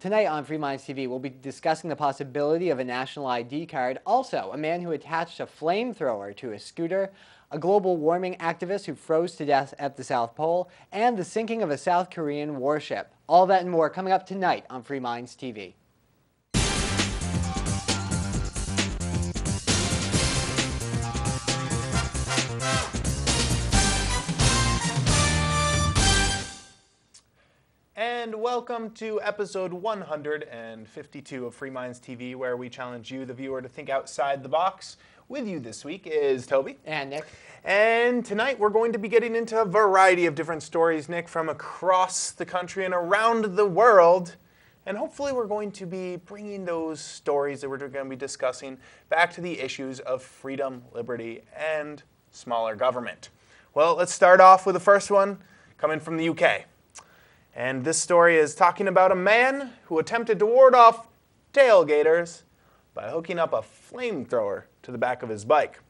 Tonight on Free Minds TV, we'll be discussing the possibility of a national ID card. Also, a man who attached a flamethrower to a scooter, a global warming activist who froze to death at the South Pole, and the sinking of a South Korean warship. All that and more coming up tonight on Free Minds TV. And welcome to episode 152 of Free Minds TV, where we challenge you, the viewer, to think outside the box. With you this week is Toby. And Nick. And tonight we're going to be getting into a variety of different stories, Nick, from across the country and around the world. And hopefully we're going to be bringing those stories that we're going to be discussing back to the issues of freedom, liberty, and smaller government. Well, let's start off with the first one coming from the UK. And this story is talking about a man who attempted to ward off tailgaters by hooking up a flamethrower to the back of his bike.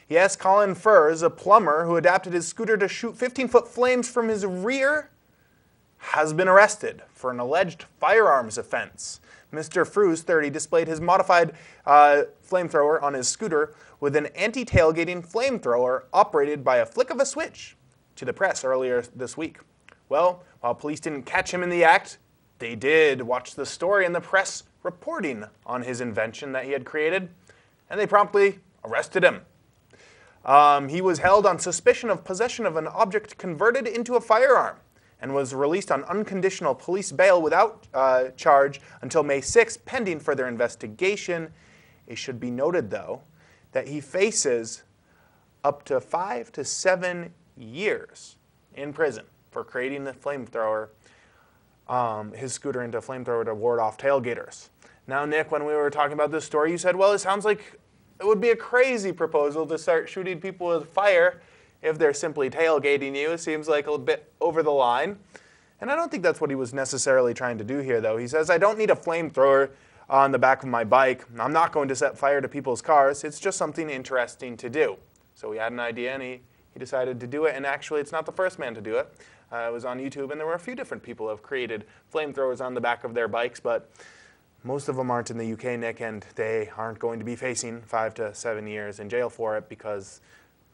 Yes, Colin Furze, a plumber who adapted his scooter to shoot 15-foot flames from his rear, has been arrested for an alleged firearms offense. Mr. Furze, 30, displayed his modified flamethrower on his scooter with an anti-tailgating flamethrower operated by a flick of a switch to the press earlier this week. Well, while police didn't catch him in the act, they did watch the story in the press reporting on his invention that he had created, and they promptly arrested him. He was held on suspicion of possession of an object converted into a firearm and was released on unconditional police bail without charge until May 6th, pending further investigation. It should be noted, though, that he faces up to 5 to 7 years in prison for creating the flamethrower, his scooter into a flamethrower to ward off tailgaters. Now, Nick, when we were talking about this story, you said, well, it sounds like it would be a crazy proposal to start shooting people with fire if they're simply tailgating you. It seems like a bit over the line. And I don't think that's what he was necessarily trying to do here, though. He says, I don't need a flamethrower on the back of my bike. I'm not going to set fire to people's cars. It's just something interesting to do. So he had an idea, and he decided to do it. And actually, it's not the first man to do it. It was on YouTube, and there were a few different people who have created flamethrowers on the back of their bikes, but most of them aren't in the UK, Nick, and they aren't going to be facing 5 to 7 years in jail for it because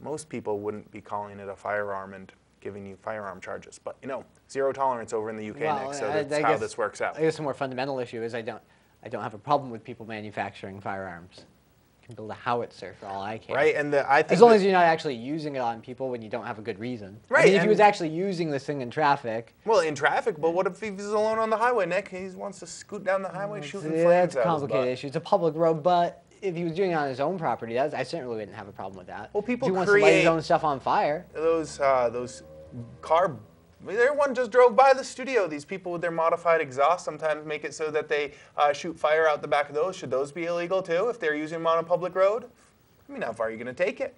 most people wouldn't be calling it a firearm and giving you firearm charges. But, you know, zero tolerance over in the UK, well, Nick, so that's how this works out. I guess a more fundamental issue is I don't have a problem with people manufacturing firearms. Can build a howitzer for all I care. Right, and I think as long as you're not actually using it on people when you don't have a good reason. Right. I mean, if he was actually using this thing in traffic. Well, in traffic, but what if he's alone on the highway, Nick? He wants to scoot down the highway shooting flames out. That's a complicated issue. It's a public road, but if he was doing it on his own property, I certainly wouldn't have a problem with that. Well, people if he wants to light his own stuff on fire. Those car. Everyone just drove by the studio. These people with their modified exhaust sometimes make it so that they shoot fire out the back of those. Should those be illegal too if they're using them on a public road? I mean, how far are you going to take it?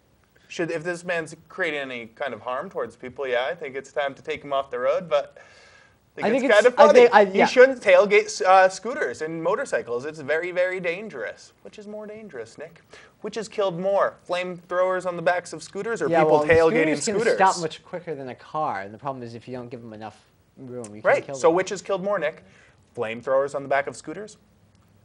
If this man's creating any kind of harm towards people, yeah, I think it's time to take him off the road, but I think it's kind of funny. You shouldn't tailgate scooters and motorcycles. It's very, very dangerous. Which is more dangerous, Nick? Which has killed more, flamethrowers on the backs of scooters or people tailgating scooters? Can stop much quicker than a car, and the problem is if you don't give them enough room, you can't kill them. So which has killed more, Nick? Flamethrowers on the back of scooters?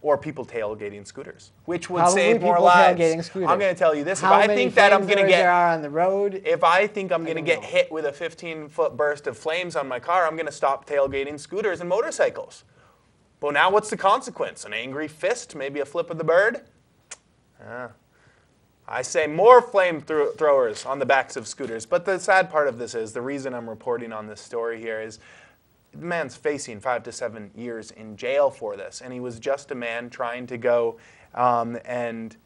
Or people tailgating scooters, which would save more lives. I'm going to tell you this: if I think that I'm going to get on the road, if I think I'm going to get hit with a 15-foot burst of flames on my car, I'm going to stop tailgating scooters and motorcycles. Well, now what's the consequence? An angry fist, maybe a flip of the bird? I say more flamethrowers on the backs of scooters. But the sad part of this is the reason I'm reporting on this story here is. The man's facing 5 to 7 years in jail for this, and he was just a man trying to go and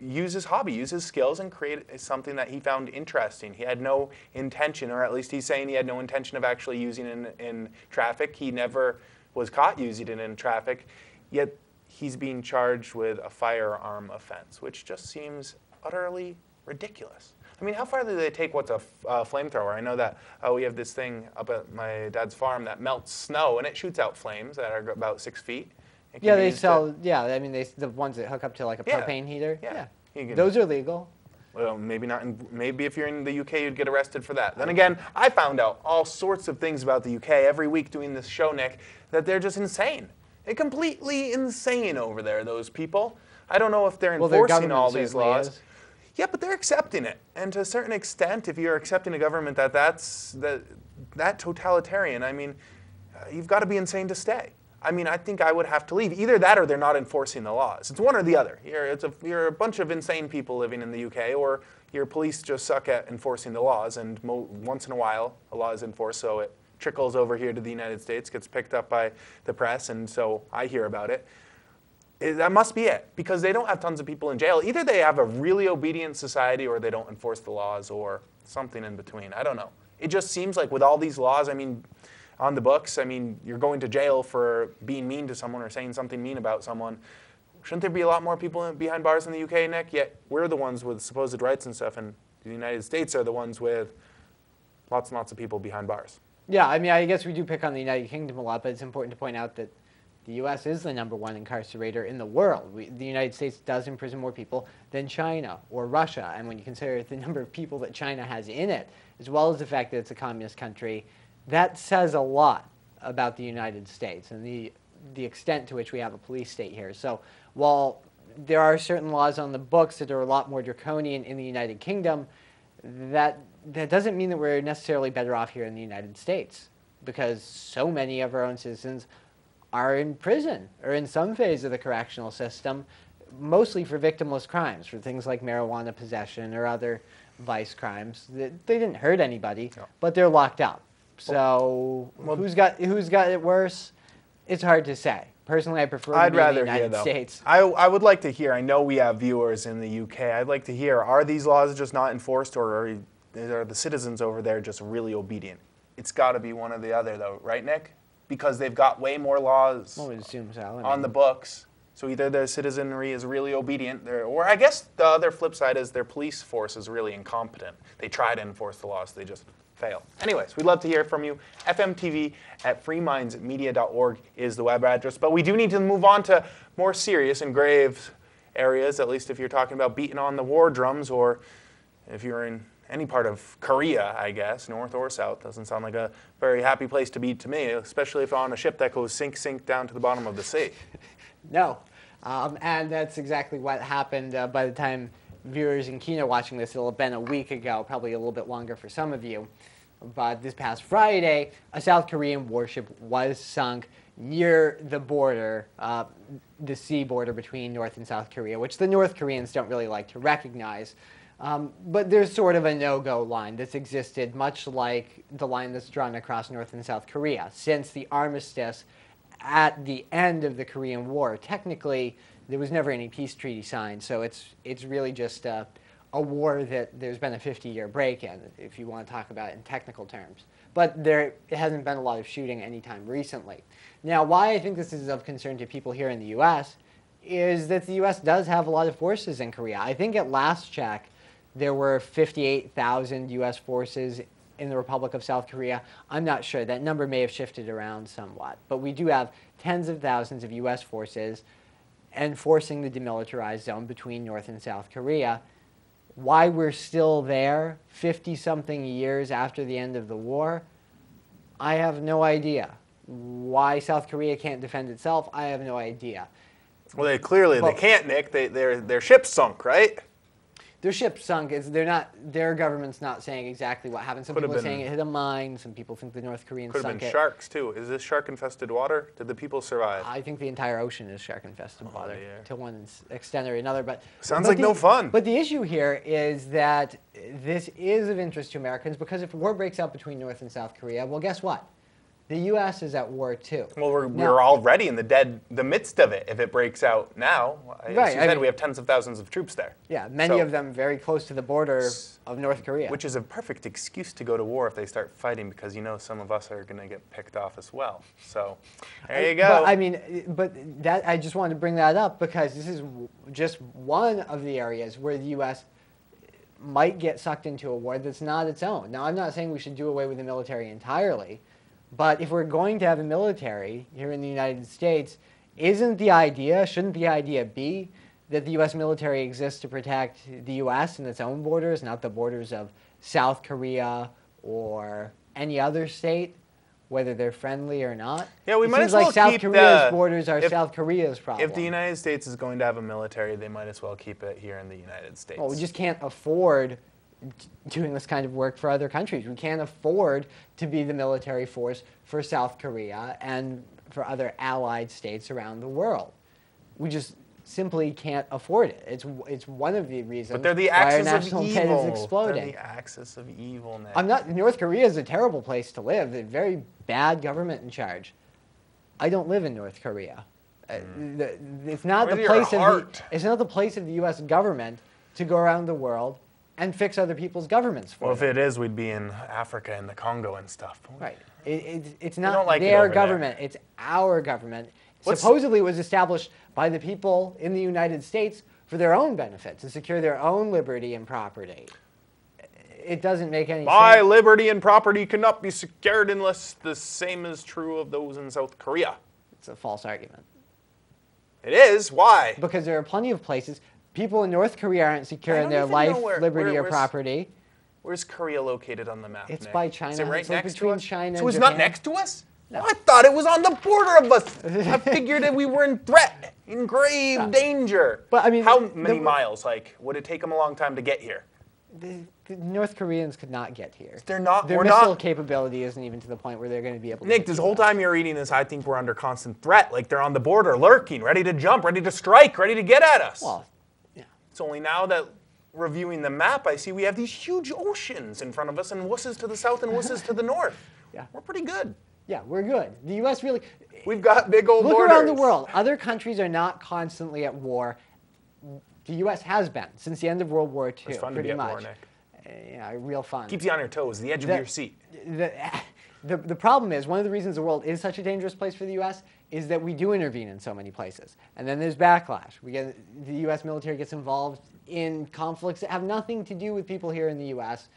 use his hobby, use his skills, and create something that he found interesting. He had no intention, or at least he's saying he had no intention of actually using it in traffic. He never was caught using it in traffic, yet he's being charged with a firearm offense, which just seems utterly ridiculous. I mean, how far do they take what's a flamethrower? I know that we have this thing up at my dad's farm that melts snow, and it shoots out flames that are about 6 feet. Yeah, they sell, I mean, the ones that hook up to like a propane heater. Yeah. Those are legal. Well, maybe not. Maybe if you're in the UK, you'd get arrested for that. Then again, I found out all sorts of things about the UK every week doing this show, Nick, that they're just insane. They're completely insane over there, those people. I don't know if they're Well, their enforcing government all these certainly laws. is. Yeah, but they're accepting it. And to a certain extent, if you're accepting a government that's that totalitarian, I mean, you've got to be insane to stay. I mean, I think I would have to leave. Either that or they're not enforcing the laws. It's one or the other. You're a bunch of insane people living in the UK, or your police just suck at enforcing the laws, and once in a while a law is enforced, so it trickles over here to the United States, gets picked up by the press, and so I hear about it. That must be it, because they don't have tons of people in jail. Either they have a really obedient society, or they don't enforce the laws, or something in between. I don't know. It just seems like with all these laws, I mean, on the books, I mean, you're going to jail for being mean to someone or saying something mean about someone. Shouldn't there be a lot more people behind bars in the UK, Nick? Yet we're the ones with supposed rights and stuff, and the United States are the ones with lots and lots of people behind bars. Yeah, I mean, I guess we do pick on the United Kingdom a lot, but it's important to point out that the U.S. is the #1 incarcerator in the world. The United States does imprison more people than China or Russia, and when you consider the number of people that China has in it, as well as the fact that it's a communist country, that says a lot about the United States and the extent to which we have a police state here. So while there are certain laws on the books that are a lot more draconian in the United Kingdom, that doesn't mean that we're necessarily better off here in the United States, because so many of our own citizens are in prison or in some phase of the correctional system, mostly for victimless crimes, for things like marijuana possession or other vice crimes. They didn't hurt anybody, No. but they're locked up. So who's got it worse? It's hard to say. Personally, I prefer to be in the United States. I would like to hear, I know we have viewers in the UK, I'd like to hear, are these laws just not enforced, or are the citizens over there just really obedient? It's got to be one or the other, though, right, Nick? Because they've got way more laws Well, we assume so. on the books. So either their citizenry is really obedient, or I guess the other flip side is their police force is really incompetent. They try to enforce the laws, they just fail. Anyways, we'd love to hear from you. fmtv@freemindsmedia.org is the web address. But we do need to move on to more serious and grave areas, at least if you're talking about beating on the war drums, or if you're in any part of Korea, I guess, north or south. Doesn't sound like a very happy place to be to me, especially if on a ship that goes sink down to the bottom of the sea. No. And that's exactly what happened by the time viewers in Kenya watching this. It'll have been a week ago, probably a little bit longer for some of you. But this past Friday, a South Korean warship was sunk near the border, the sea border between North and South Korea, which the North Koreans don't really like to recognize. But there's sort of a no-go line that's existed, much like the line that's drawn across North and South Korea, since the armistice at the end of the Korean War. Technically, there was never any peace treaty signed, so it's really just a war that there's been a 50-year break in, if you want to talk about it in technical terms. But it hasn't been a lot of shooting anytime recently. Now, why I think this is of concern to people here in the U.S. is that the U.S. does have a lot of forces in Korea. I think at last check, there were 58,000 U.S. forces in the Republic of South Korea. I'm not sure. That number may have shifted around somewhat. But we do have tens of thousands of U.S. forces enforcing the demilitarized zone between North and South Korea. Why we're still there 50-something years after the end of the war, I have no idea. Why South Korea can't defend itself, I have no idea. Well, they can't, Nick. Their ship's sunk, right? Their ship sunk. Their government's not saying exactly what happened. Some people are saying it hit a mine. Some people think the North Koreans sunk it. Could have been sharks, too. Is this shark-infested water? Did the people survive? I think the entire ocean is shark-infested water, to one extent or another. Sounds like no fun. But the issue here is that this is of interest to Americans, because if war breaks out between North and South Korea, well, guess what? The U.S. is at war, too. Well, we're already in the midst of it if it breaks out now. As you said, we have tens of thousands of troops there. Yeah, many of them very close to the border of North Korea. Which is a perfect excuse to go to war if they start fighting, because you know some of us are going to get picked off as well. So there you go. I just wanted to bring that up because this is just one of the areas where the U.S. might get sucked into a war that's not its own. Now, I'm not saying we should do away with the military entirely. But if we're going to have a military here in the United States, shouldn't the idea be that the U.S. military exists to protect the U.S. and its own borders, not the borders of South Korea or any other state? whether they're friendly or not. Yeah, we it might seems as well like South keep Korea's borders are South Korea's problem. If the United States is going to have a military, they might as well keep it here in the United States. Well, we just can't afford doing this kind of work for other countries. We can't afford to be the military force for South Korea and for other allied states around the world. We just simply can't afford it. It's one of the reasons but they're the why our axis national of debt evil. is exploding. They're the axis of evil now. I'm not. North Korea is a terrible place to live. There's very bad government in charge. I don't live in North Korea. It's not Where's the your place of the. heart? It's not the place of the U.S. government to go around the world and fix other people's governments for Well, if them. it is, we'd be in Africa and the Congo and stuff. Right. It's don't not like it their over there. government. It's our government. What's- Supposedly it was established by the people in the United States for their own benefit, to secure their own liberty and property. It doesn't make any My sense. liberty and property cannot be secured unless the same is true of those in South Korea. It's a false argument. It is. Why? Because there are plenty of places. People in North Korea aren't secure I in don't their even life, know where- liberty, or where's- property. Where's Korea located on the map, It's Nick? by China. Is it right It's like next to between us? China So and it's not Japan. next to us? No. I thought it was on the border of us. I figured that we were in threat, in grave danger. But, I mean, how many miles? Like, would it take them a long time to get here? The North Koreans could not get here. They're not. Their We're missile not. capability isn't even to the point where they're going to be able to. Nick, this whole time you're reading this, I think we're under constant threat. Like they're on the border, lurking, ready to jump, ready to strike, ready to get at us. Well, yeah. It's only now that reviewing the map, I see we have these huge oceans in front of us, and wusses to the south and wusses to the north. Yeah. We're pretty good. Yeah, we're good. The U.S. really. We've got big old Look borders. around the world. Other countries are not constantly at war. The U.S. has been since the end of World War II. It's fun to pretty be at much. war, Nick. Yeah, real fun. Keeps you on your toes, the edge of The- your seat. The problem is, one of the reasons the world is such a dangerous place for the U.S. is that we do intervene in so many places. And then there's backlash. The U.S. military gets involved in conflicts that have nothing to do with people here in the U.S.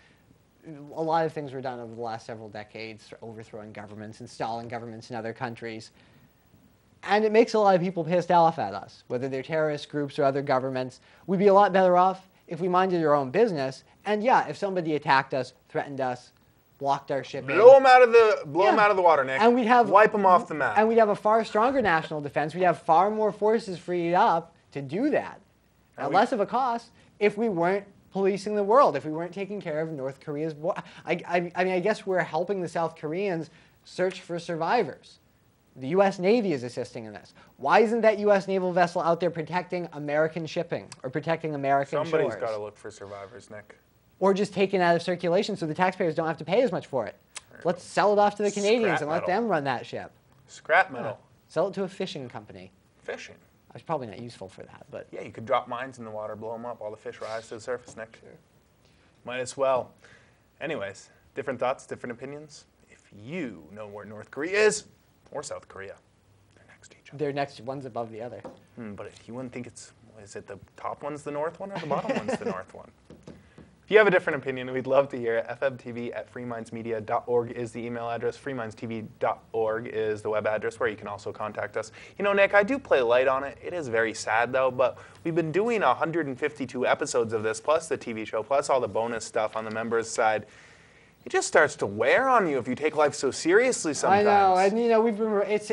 A lot of things were done over the last several decades, overthrowing governments, installing governments in other countries. And it makes a lot of people pissed off at us, whether they're terrorist groups or other governments. We'd be a lot better off if we minded our own business. And yeah, if somebody attacked us, threatened us, blocked our shipping. Blow them out of the water, Nick. And we'd have, wipe them off the map. And we'd have a far stronger national defense. We'd have far more forces freed up to do that. At less of a cost if we weren't policing the world, if we weren't taking care of North Korea's war. I mean, I guess we're helping the South Koreans search for survivors. The U.S. Navy is assisting in this. Why isn't that U.S. naval vessel out there protecting American shipping or protecting American Somebody's shores? got to look for survivors, Nick. Or just taken out of circulation so the taxpayers don't have to pay as much for it. Let's sell it off to the Canadians Scrap and let metal. them run that ship. Scrap metal. Sell it to a fishing company. Fishing. It's probably not useful for that, but Yeah, you could drop mines in the water, blow them up, all the fish rise to the surface, Nick. Sure. Might as well. Anyways, different thoughts, different opinions. If you know where North Korea is, or South Korea, they're next to each other. they're next, one's above the other. But if you wouldn't think is it the top one's the north one or the bottom one's the north one? If you have a different opinion, we'd love to hear it. fmtv@freemindsmedia.org is the email address. freemindsTV.org is the web address where you can also contact us. You know, Nick, I do play light on it. It is very sad, though, but we've been doing 152 episodes of this, plus the TV show, plus all the bonus stuff on the members' side. It just starts to wear on you if you take life so seriously sometimes. I know, and you know, we've been, it's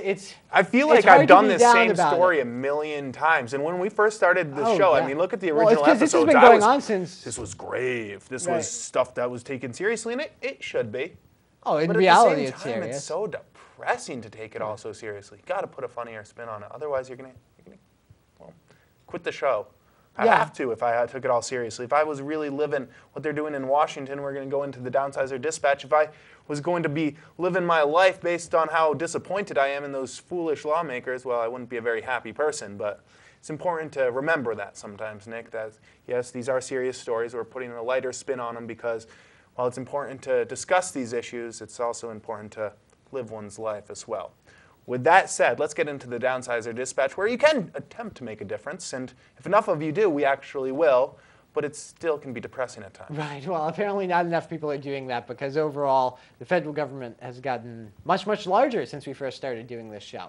I feel it's like hard I've to done be this down same about story it. a million times. And when we first started the Oh, show, yeah. I mean, look at the Well, original it's 'cause this has episodes. been going on since- This was grave. This Right. was stuff that was taken seriously, and it should be. oh, in But reality, at the it's same time, serious. it's so depressing to take it all so seriously. Got to put a funnier spin on it. Otherwise, you're gonna well, quit the show. I Yeah. have to if I took it all seriously. If I was really living what they're doing in Washington, we're going to go into the Downsizer Dispatch. If I was going to be living my life based on how disappointed I am in those foolish lawmakers, well, I wouldn't be a very happy person. But it's important to remember that sometimes, Nick, that yes, these are serious stories. We're putting a lighter spin on them because while it's important to discuss these issues, it's also important to live one's life as well. With that said, let's get into the Downsizer Dispatch, where you can attempt to make a difference. And if enough of you do, we actually will. But it still can be depressing at times. Right. Well, apparently not enough people are doing that because overall, the federal government has gotten much, much larger since we first started doing this show.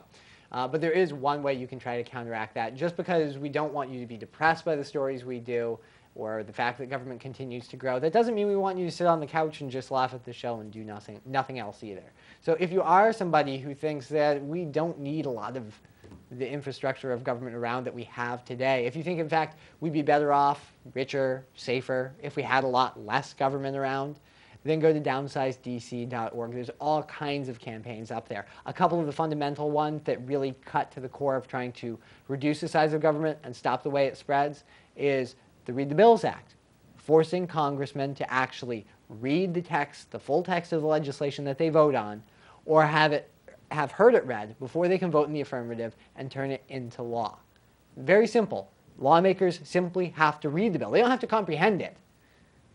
But there is one way you can try to counteract that. Just because we don't want you to be depressed by the stories we do, or the fact that government continues to grow, that doesn't mean we want you to sit on the couch and just laugh at the show and do nothing else either. So if you are somebody who thinks that we don't need a lot of the infrastructure of government around that we have today, if you think, in fact, we'd be better off, richer, safer, if we had a lot less government around, then go to downsizedc.org. There's all kinds of campaigns up there. A couple of the fundamental ones that really cut to the core of trying to reduce the size of government and stop the way it spreads is the Read the Bills Act, forcing congressmen to actually read the text, the full text of the legislation that they vote on, or have heard it read before they can vote in the affirmative and turn it into law. Very simple. Lawmakers simply have to read the bill. They don't have to comprehend it.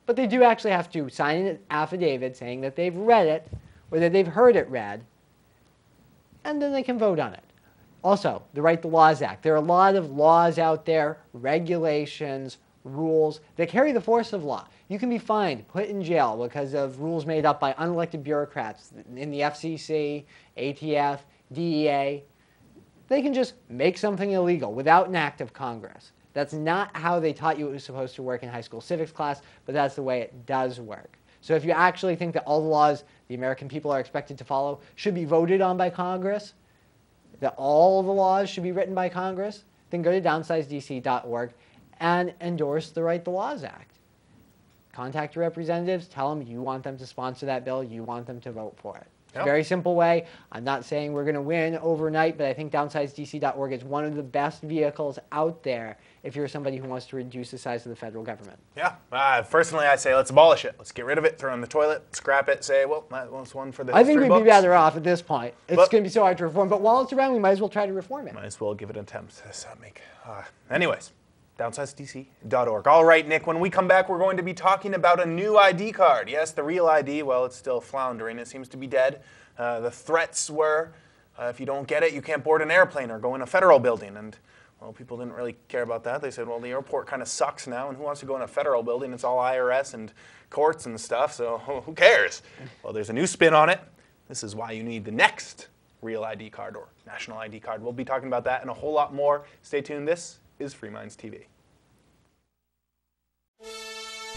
But they do actually have to sign an affidavit saying that they've read it or that they've heard it read, and then they can vote on it. Also, the Write the Laws Act. There are a lot of laws out there, regulations, rules that carry the force of law. You can be fined, put in jail because of rules made up by unelected bureaucrats in the FCC, ATF, DEA. They can just make something illegal without an act of Congress. That's not how they taught you it was supposed to work in high school civics class, but that's the way it does work. So if you actually think that all the laws the American people are expected to follow should be voted on by Congress, that all the laws should be written by Congress, then go to downsizedc.org and endorse the Write the Laws Act. Contact your representatives, tell them you want them to sponsor that bill, you want them to vote for it. It's a very simple way. I'm not saying we're going to win overnight, but I think downsizedc.org is one of the best vehicles out there if you're somebody who wants to reduce the size of the federal government. Yeah. Personally, I say let's abolish it. Let's get rid of it, throw it in the toilet, scrap it, say, well, that was one for the I think history we'd books. be better off at this point. It's going to be so hard to reform, but while it's around, we might as well try to reform it. Might as well give it an attempt. Anyways, downsizedc.org. All right, Nick, when we come back, we're going to be talking about a new ID card. Yes, the real ID, well, it's still floundering. It seems to be dead. The threats were, if you don't get it, you can't board an airplane or go in a federal building. And, well, people didn't really care about that. They said, well, the airport kind of sucks now, and who wants to go in a federal building? It's all IRS and courts and stuff, so who cares? Well, there's a new spin on it. This is why you need the next real ID card or national ID card. We'll be talking about that and a whole lot more. Stay tuned. This is Free Minds TV.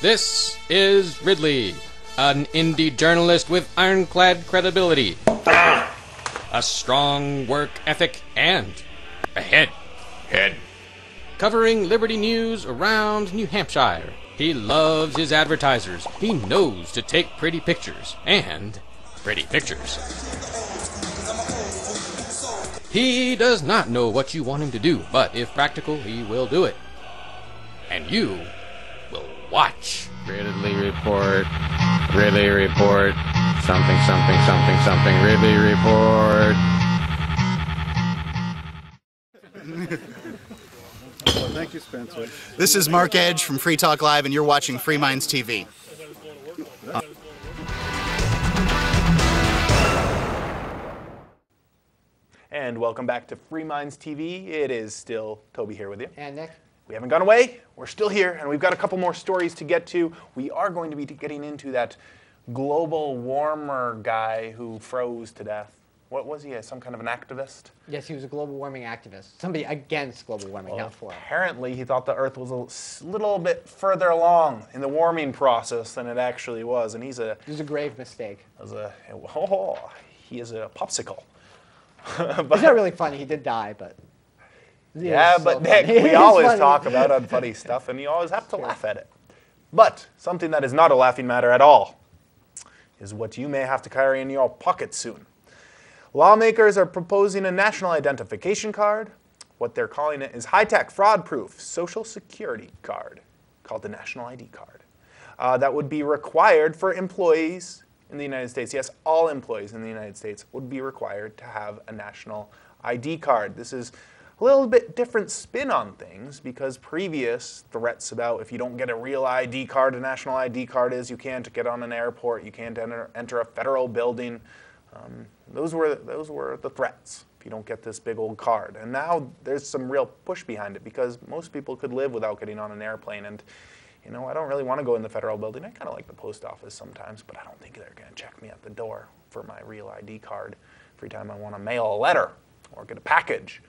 This is Ridley, an indie journalist with ironclad credibility, a strong work ethic, and a head. Covering Liberty news around New Hampshire. He loves his advertisers. He knows to take pretty pictures, and pretty pictures. He does not know what you want him to do, but if practical, he will do it. And you will watch. Ridley Report, Ridley Report, something, something, something, something, Ridley Report. Well, thank you, Spencer. This is Mark Edge from Free Talk Live, and you're watching Free Minds TV. And welcome back to Free Minds TV. It is still Toby here with you. And Nick? We haven't gone away. We're still here, and we've got a couple more stories to get to. We are going to be getting into that global warmer guy who froze to death. What was he? Some kind of an activist? Yes, he was a global warming activist. Somebody against global warming, not for it. Apparently, he thought the Earth was a little bit further along in the warming process than it actually was, and It was a grave mistake. He is a popsicle. It's not really funny. He did die, but... Yeah, but Nick, we always talk about unfunny stuff, and you always have to laugh at it. But something that is not a laughing matter at all is what you may have to carry in your pocket soon. Lawmakers are proposing a national identification card. What they're calling it is high-tech, fraud-proof Social Security card, called the National ID card. That would be required for employees in the United States. Yes, all employees in the United States would be required to have a national ID card. This is a little bit different spin on things because previous threats about if you don't get a real ID card, a national ID card is you can't get on an airport, you can't enter a federal building. Those were the threats if you don't get this big old card. And now there's some real push behind it because most people could live without getting on an airplane. And you know, I don't really want to go in the federal building. I kind of like the post office sometimes, but I don't think they're going to check me at the door for my real ID card every time I want to mail a letter or get a package.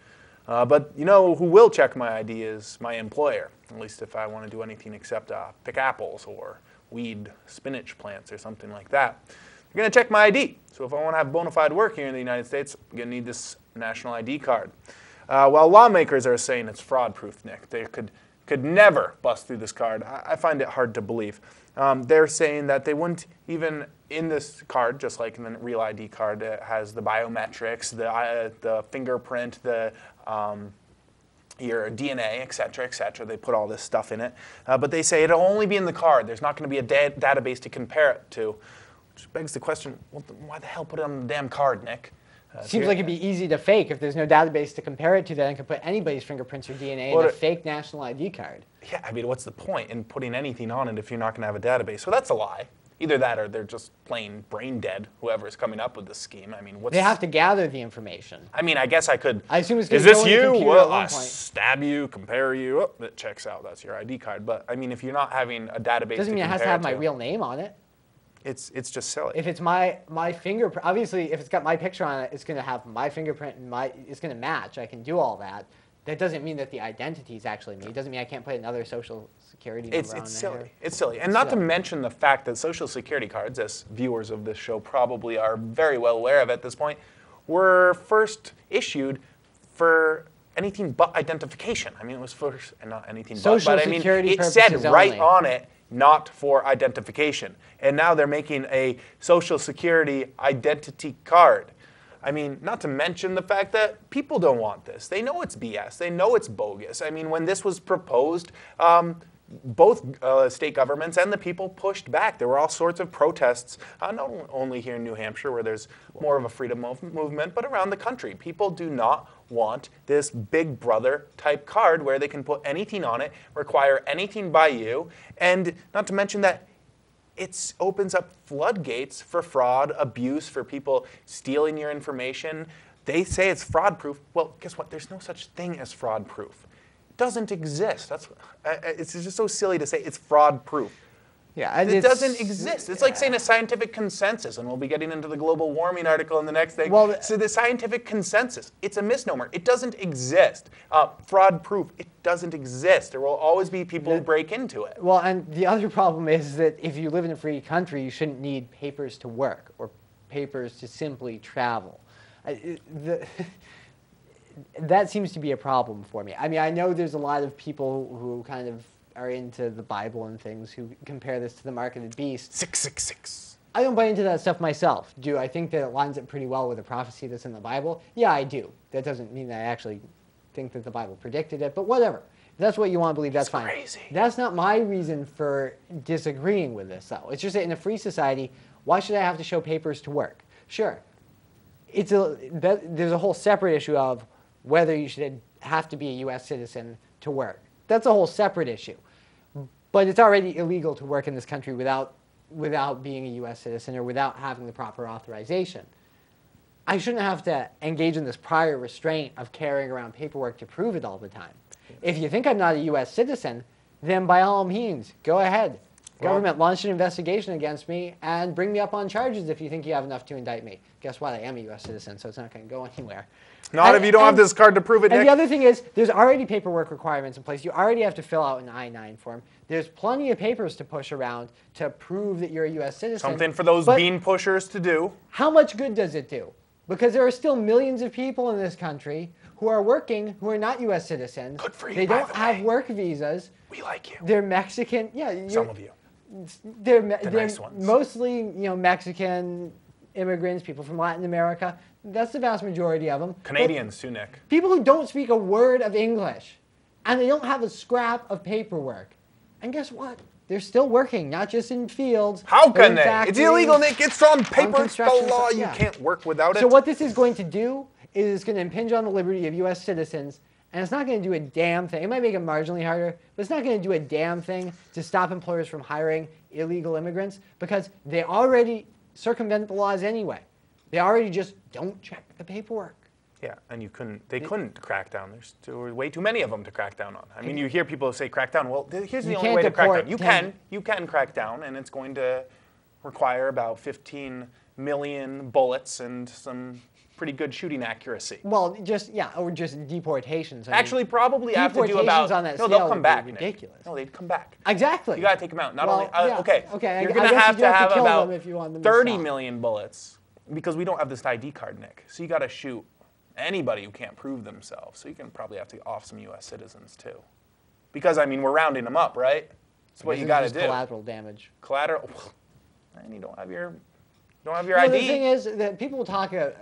But you know who will check my ID is my employer, at least if I want to do anything except pick apples or weed spinach plants or something like that. They're going to check my ID. So if I want to have bona fide work here in the United States, I'm going to need this national ID card. While lawmakers are saying it's fraud-proof, Nick, they could never bust through this card. I find it hard to believe. They're saying that they wouldn't even, in this card, just like in the real ID card, it has the biometrics, the fingerprint, your DNA, et cetera, et cetera. They put all this stuff in it. But they say it'll only be in the card. There's not going to be a database to compare it to. Which begs the question, well, why the hell put it on the damn card, Nick? Seems like it'd be easy to fake. If there's no database to compare it to, then I could put anybody's fingerprints or DNA in a fake national ID card. Yeah, I mean, what's the point in putting anything on it if you're not going to have a database? So that's a lie. Either that or they're just plain brain dead, whoever's coming up with this scheme. I mean, they have to gather the information. I mean, I guess I could. I assume it's is going this to go in the you? computer at Well, one I point. stab you, compare you. Oh, that checks out. That's your ID card. But I mean, if you're not having a database, Doesn't mean it has to have my real name on it. It's just silly. If it's my fingerprint, obviously, if it's got my picture on it, it's going to have my fingerprint and it's going to match. I can do all that. That doesn't mean that the identity is actually me. It doesn't mean I can't put another social security number on there. It's silly. It's silly. And not to mention the fact that social security cards, as viewers of this show probably are very well aware of at this point, were first issued for anything but identification. I mean, it was first, and not anything social but I mean, security it said purposes right only. on it, not for identification. And now they're making a social security identity card. I mean, not to mention the fact that people don't want this. They know it's BS. They know it's bogus. I mean, when this was proposed, both state governments and the people pushed back. There were all sorts of protests, not only here in New Hampshire, where there's more of a freedom movement, but around the country. People do not want this Big Brother type card where they can put anything on it, require anything by you, and not to mention that it opens up floodgates for fraud, abuse, for people stealing your information. They say it's fraud-proof. Well, guess what? There's no such thing as fraud-proof. It doesn't exist. It's just so silly to say it's fraud-proof. Yeah, it doesn't exist. It's like saying a scientific consensus, and we'll be getting into the global warming article in the next thing. Well, so the scientific consensus, it's a misnomer. It doesn't exist. Fraud-proof, it doesn't exist. There will always be people who break into it. Well, and the other problem is that if you live in a free country, you shouldn't need papers to work or papers to simply travel. That seems to be a problem for me. I mean, I know there's a lot of people who kind of are into the Bible and things who compare this to the mark of the beast. 666. I don't buy into that stuff myself. Do I think that it lines up pretty well with a prophecy that's in the Bible? Yeah, I do. That doesn't mean that I actually think that the Bible predicted it, but whatever. If that's what you want to believe, that's fine. Crazy. That's not my reason for disagreeing with this, though. It's just that in a free society, why should I have to show papers to work? Sure. There's a whole separate issue of whether you should have to be a U.S. citizen to work. That's a whole separate issue. But it's already illegal to work in this country without being a U.S. citizen or without having the proper authorization. I shouldn't have to engage in this prior restraint of carrying around paperwork to prove it all the time. If you think I'm not a U.S. citizen, then by all means, go ahead. Government, launch an investigation against me and bring me up on charges if you think you have enough to indict me. Guess what? I am a U.S. citizen, so it's not going to go anywhere. Not if you don't have this card to prove it, Nick. And the other thing is, there's already paperwork requirements in place. You already have to fill out an I-9 form. There's plenty of papers to push around to prove that you're a U.S. citizen. Something for those bean pushers to do. How much good does it do? Because there are still millions of people in this country who are working who are not U.S. citizens. Good for you, They by don't the have way. work visas. We like you. They're Mexican. Yeah, Some of you. They're nice ones. mostly Mexican immigrants, people from Latin America. That's the vast majority of them. Canadians too, Nick. People who don't speak a word of English, and they don't have a scrap of paperwork. And guess what? They're still working, not just in fields. How but in can they? It's factories, illegal, Nick. It's on paper. It's the construction law. sites, You yeah. can't work without it. So what this is going to do is it's going to impinge on the liberty of U.S. citizens, and it's not going to do a damn thing. It might make it marginally harder, but it's not going to do a damn thing to stop employers from hiring illegal immigrants because they already circumvent the laws anyway. They already just don't check the paperwork. Yeah, and they couldn't crack down. There were way too many of them to crack down on. I mean, you hear people say crack down. Well, here's the only way to crack down. You can crack down, and it's going to require about 15 million bullets and some pretty good shooting accuracy. Well, or just deportations. I mean, Actually, probably have to do about. on that No, scale they'll come would be back. Nick. ridiculous. No, they'd come back. Exactly. You gotta take them out. Not Well, only. yeah. Okay. Okay, You're I gonna guess have you do to have kill about them if you want them to 30 stop. million bullets because we don't have this ID card, Nick. So you gotta shoot anybody who can't prove themselves. So you can probably have to off some U.S. citizens too, because I mean we're rounding them up, right? That's what This you is gotta just do. collateral damage. Collateral. And you don't have your No, ID. the thing is that people talk a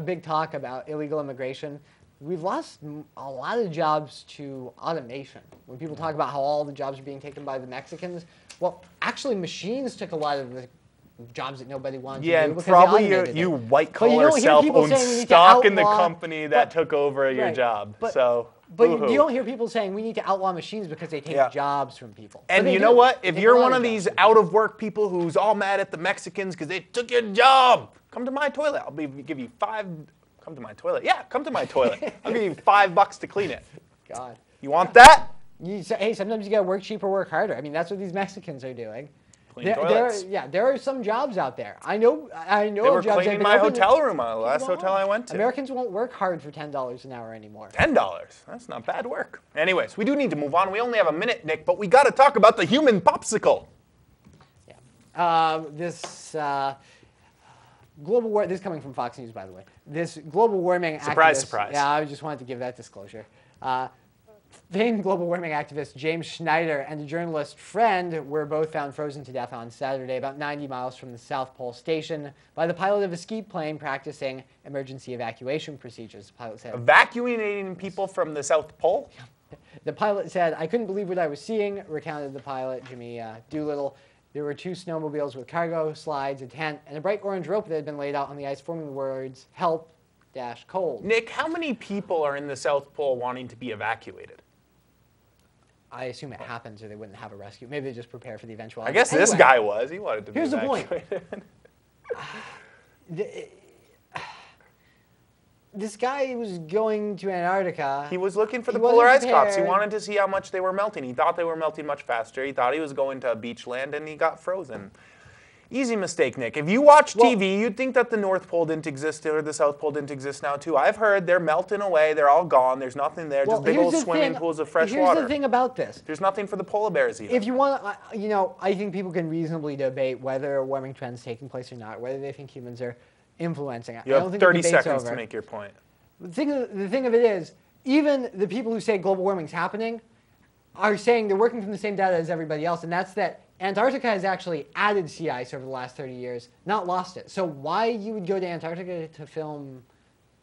big talk about illegal immigration. We've lost a lot of jobs to automation. When people talk about how all the jobs are being taken by the Mexicans, well, actually machines took a lot of the jobs that nobody wanted to do And because they probably automated you it. white But you collar don't hear self people owned saying we need to stock in the outlaw- company that took over your right. job. But- So But boo-hoo. you don't hear people saying we need to outlaw machines because they take Yeah. jobs from people. But And they you do. know what? They If take you're a lot one of jobs these from people. out of work people who's all mad at the Mexicans because they took your job, come to my toilet. Give you five. Come to my toilet. Yeah, come to my toilet. I'll give you $5 to clean it. God. You want that? Hey, sometimes you gotta work cheaper, work harder. I mean, that's what these Mexicans are doing. Clean toilets. There are some jobs out there. I know They were of jobs that have cleaning been my open that hotel room, the people last don't hotel want. I went to. Americans won't work hard for $10 an hour anymore. $10. That's not bad work. Anyways, we do need to move on. We only have a minute, Nick, but we got to talk about the human popsicle. Yeah. This global war. This is coming from Fox News, by the way. This global warming Surprise, activist. surprise. Yeah, I just wanted to give that disclosure. Famed global warming activist James Schneider and a journalist friend were both found frozen to death on Saturday, about 90 miles from the South Pole Station, by the pilot of a ski plane practicing emergency evacuation procedures. The pilot said. Evacuating people from the South Pole? The pilot said, "I couldn't believe what I was seeing," recounted the pilot, Jimmy Doolittle. There were 2 snowmobiles with cargo, slides, a tent, and a bright orange rope that had been laid out on the ice, forming the words, "Help, cold." Nick, how many people are in the South Pole wanting to be evacuated? I assume it happens or they wouldn't have a rescue. Maybe they just prepare for the eventuality. I guess this Anyway, guy was. He wanted to be here's the point. evacuated. This guy was going to Antarctica. He was looking for the He wasn't polar ice caps. He prepared. wanted to see how much they were melting. He thought they were melting much faster. He thought he was going to beach land, and he got frozen. Easy mistake, Nick. If you watch TV, you'd think that the North Pole didn't exist or the South Pole didn't exist now, too. I've heard they're melting away. They're all gone. There's nothing there. Just big here's old the swimming thing- pools of fresh here's water. the thing about this. There's nothing for the polar bears either. If you want, I think people can reasonably debate whether a warming trend is taking place or not, whether they think humans are influencing it. You I don't have think the 30 debate's seconds over. to make your point. The thing of it is, even the people who say global warming's happening are saying they're working from the same data as everybody else, and that's that Antarctica has actually added sea ice over the last 30 years, not lost it. So why you would go to Antarctica to film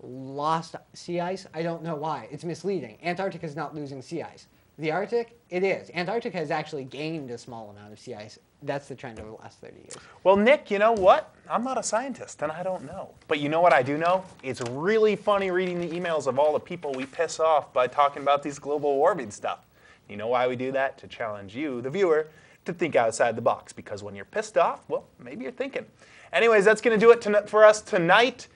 lost sea ice, I don't know why. It's misleading. Antarctica is not losing sea ice. The Arctic, it is. Antarctica has actually gained a small amount of sea ice. That's the trend over the last 30 years. Well, Nick, you know what? I'm not a scientist, and I don't know. But you know what I do know? It's really funny reading the emails of all the people we piss off by talking about these global warming stuff. You know why we do that? To challenge you, the viewer, to think outside the box. Because when you're pissed off, well, maybe you're thinking. Anyways, that's going to do it for us tonight.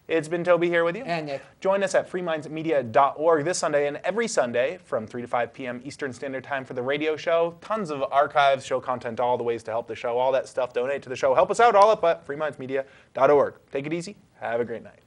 It's been Toby here with you. And Nick. Join us at freemindsmedia.org this Sunday and every Sunday from 3 to 5 p.m. Eastern Standard Time for the radio show. Tons of archives, show content, all the ways to help the show, all that stuff. Donate to the show. Help us out, all up at freemindsmedia.org. Take it easy. Have a great night.